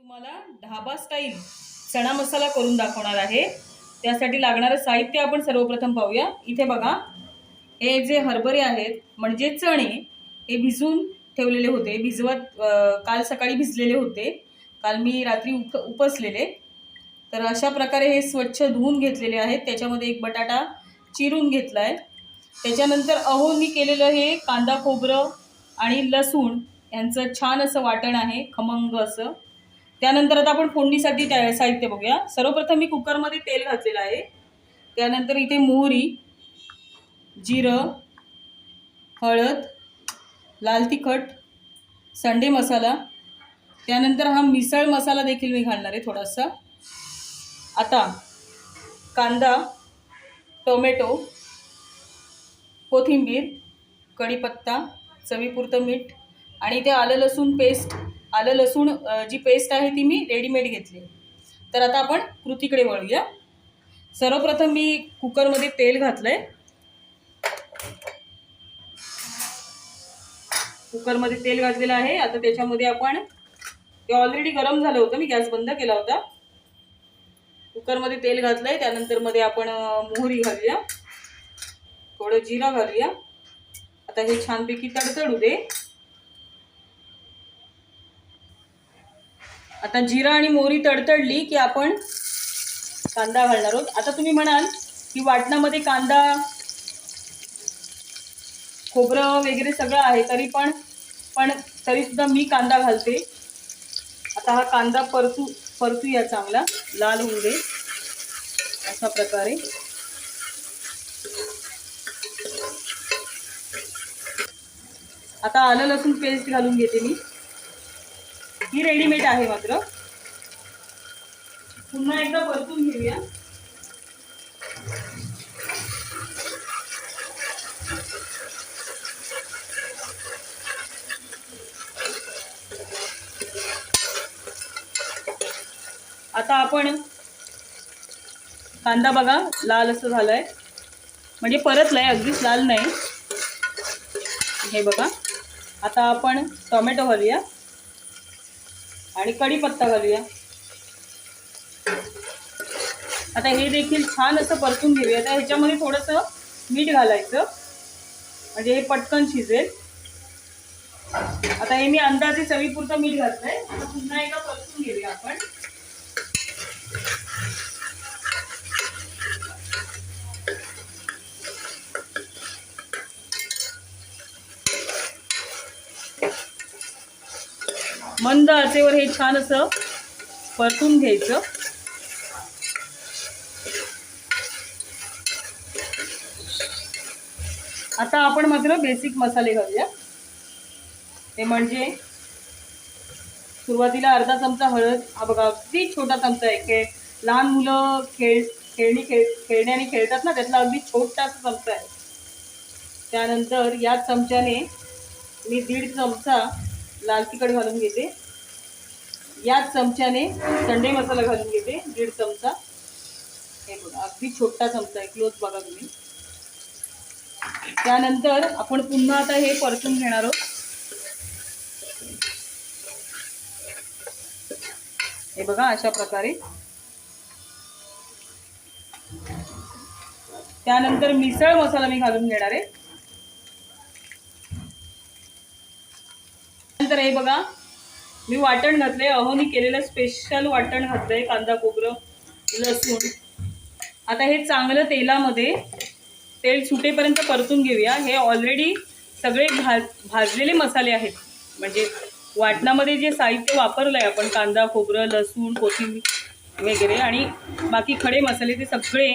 तुम्हाला ढाबा स्टाईल चणा मसाला करून दाखवणार आहे। त्यासाठी लागणारे साहित्य आपण सर्वप्रथम पाहूया। इथे बघा, हे जे हरभरे आहेत म्हणजे चणे, हे भिजून ठेवलेले होते। काल सकाळी भिजलेले होते, काल मी रात्री उपसलेले। तर अशा प्रकारे हे स्वच्छ धुवून घेतलेले आहेत। त्याच्यामध्ये एक बटाटा चिरून घेतलाय। त्याच्यानंतर अहोनी केलेलं हे कांदा खोबरं आणि लसूण यांचं छान असं वाटण आहे, खमंग असं। त्यानंतर आता आपण फोडणीसाठी साहित्य बघूया। सर्वप्रथम मी कुकरमध्ये तेल घातलेलं आहे। त्यानंतर इथे मोहरी, जिरं, हळद, लाल तिखट, संडे मसाला, त्यानंतर हा मिसळ मसाला देखील मी घालणार आहे थोडासा। आता कांदा, टोमॅटो, कोथिंबीर, कढीपत्ता, चवीपुरतं मीठ आणि ते आलं लसूण जी पेस्ट आहे ती मी रेडीमेड घेतली। तर आता आपण कृतीकडे वळूया। सर्वप्रथम मी कुकरमध्ये तेल घातलंय। कुकरमध्ये तेल घातलेलं आहे। आता त्याच्यामध्ये आपण, ते ऑलरेडी गरम झालं होतं, मी गॅस बंद केला होता। कुकरमध्ये तेल घातलंय। त्यानंतर मध्ये आपण मोहरी घालूया, थोडं जिरा घालूया। आता हे छानपैकी तडतडू दे। आता जिरा आणि मोहरी तडतडली की आपण कांदा घालणार आहोत। आता तुम्ही म्हणाल की वाटणामध्ये कांदा खोबरं वगैरे सगळं आहे, तरी सुद्धा मी कांदा घालते। आता हा कांदा परतूया, चांगला लाल होऊ दे अशा प्रकारे। आता आलं लसूण पेस्ट घालून घेते मी, ही रेडीमेड आहे मात्र। पुन्हा एकदा परतून घेऊया। आता आपण कांदा बघा लाल असं झालाय, म्हणजे परतलाय, अगदीच लाल नाही हे बघा। आता आपण टोमॅटो घालूया आणि कढीपत्ता घालूया। आता हे देखील छान असं परतून घेऊया। आता ह्याच्यामध्ये थोडंसं मीठ घालायचं, म्हणजे हे पटकन शिजेल। आता हे मी अंदाजे चवीपुरतं मीठ घातलंय। आता पुन्हा एकदा परतून घेऊया आपण। मंद आचेवर हे छान असं परतून घ्यायचं। आता आपण मात्र बेसिक मसाले घालूया। ते म्हणजे सुरुवातीला अर्धा चमचा हळद, हा बघा अगदी छोटा चमचा आहे। लहान मुलं खेळण्याने खेळतात ना, त्यातला अगदी छोटासा चमचा आहे। त्यानंतर याच चमच्याने मी 1.5 चमचा लाल तिखट घालून घेते। याच चमच्याने संडे मसाला घालून घेते 1.5 चमचा। हे बघा अगदी छोटा चमचा आहे, क्लोज बघा तुम्ही। त्यानंतर आपण पुन्हा आता हे परतून घेणार आहोत। हे बघा अशा प्रकारे। त्यानंतर मिसळ मसाला मी घालून घेणार आहे। नंतर हे बघा मी वाटण घातलंय, अहोनी केलेलं स्पेशल वाटण घातलंय, कांदा खोबरं लसूण। आता हे चांगलं तेलामध्ये तेल सुटेपर्यंत परतून घेऊया। हे ऑलरेडी सगळे भाजलेले मसाले आहेत, म्हणजे वाटणामध्ये जे साहित्य वापरलंय आपण, कांदा खोबरं लसूण कोथिंबीर वगैरे आणि बाकी खडे मसाले, ते सगळे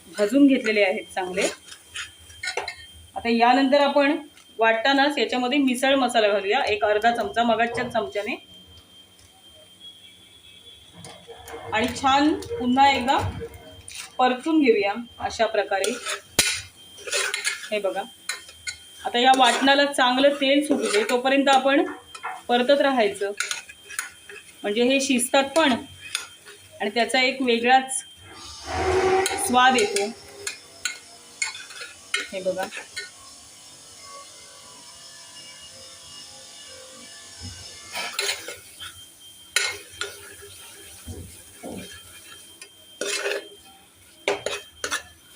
भाजून घेतलेले आहेत चांगले। आता यानंतर आपण वाटतानाच याच्यामध्ये मिसळ मसाला घालूया, एक अर्धा चमचा मगाच्याच चमच्याने। आणि छान पुन्हा एकदा परतून घेऊया अशा प्रकारे। हे बघा आता या वाटणाला चांगलं तेल सुटू दे, तोपर्यंत आपण परतत राहायचं, म्हणजे हे शिजतात पण आणि त्याचा एक वेगळाच स्वाद येतो। हे बघा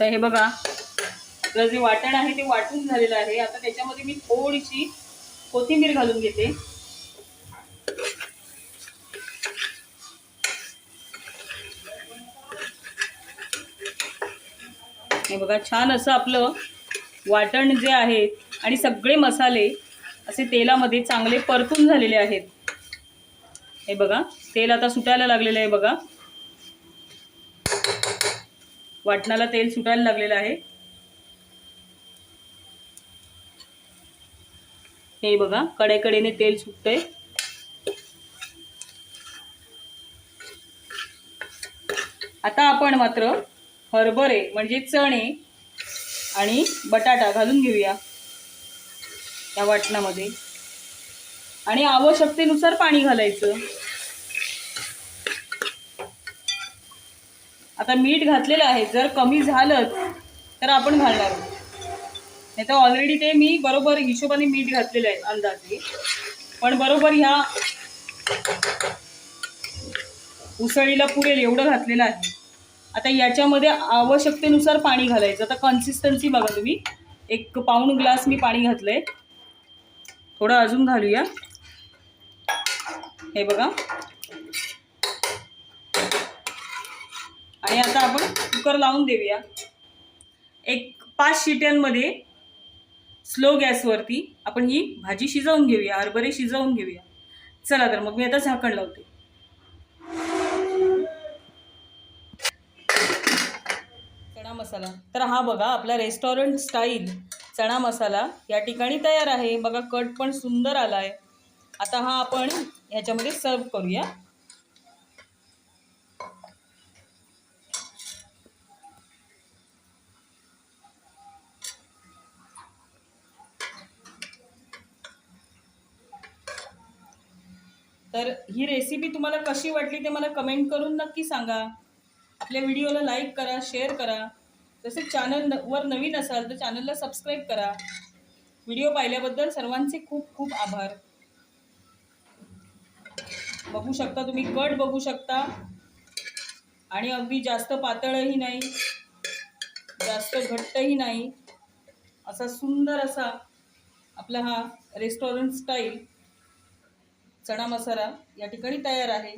तर हे बघा, आपलं जे वाटण आहे ते वाटून झालेलं आहे. आता त्याच्यामध्ये मी थोडीशी कोथिंबीर घालून घेते. हे बघा, छान असं आपलं वाटण जे आहे आणि सगळे मसाले असे तेलामध्ये चांगले परतून झालेले आहेत. हे बघा, तेल आता सुटायला लागलेलं आहे. बघा, वाटणाला तेल सुटायला लागलेलं आहे. हे बघा, कडेकडेने तेल सुटतंय. आता आपण मात्र हरभरे म्हणजे चणे आणि बटाटा घालून घेऊया या वाटणामध्ये आणि आवश्यकतेनुसार पाणी घालायचं. आता मीठ घातलेलं आहे, जर कमी झालं तर आपण घालणार, नाही तर ऑलरेडी ते मी बरोबर हिशोबाने मीठ घातलेलं आहे अंदाजे, पण बरोबर ह्या उसळीला पुरेल एवढं घातलेलं आहे. आता याच्यामध्ये आवश्यकतेनुसार पाणी घालायचं. आता कन्सिस्टन्सी बघा तुम्ही, 1 पाऊण ग्लास मी पाणी घातलंय. थोडं अजून घालूया. हे बघा, आणि आता आपण कुकर लावून देऊया. 5 शिट्यांमध्ये स्लो गॅसवरती आपण ही भाजी शिजवून घेऊया, हरभरे शिजवून घेऊया. चला तर मग मी आता झाकण लावते. चणा मसाला, तर हा बघा आपला रेस्टॉरंट स्टाईल चणा मसाला या ठिकाणी तयार आहे. बघा, कट पण सुंदर आलाय. आता हा आपण ह्याच्यामध्ये सर्व करूया. तर ही रेसिपी तुम्हाला कशी वाटली ते मला कमेंट करून नक्की सांगा. आपल्या व्हिडिओला लाईक करा, शेअर करा. तसेच चॅनलवर नवीन असाल तर चॅनलला सबस्क्राईब करा. व्हिडिओ पाहिल्याबद्दल सर्वांचे खूप खूप आभार. बघू शकता तुम्ही, कट बघू शकता, आणि अगदी जास्त पातळही नाही, जास्त घट्टही नाही, असा सुंदर असा आपला हा रेस्टॉरंट स्टाईल चणा मसाला या ठिकाणी तयार आहे.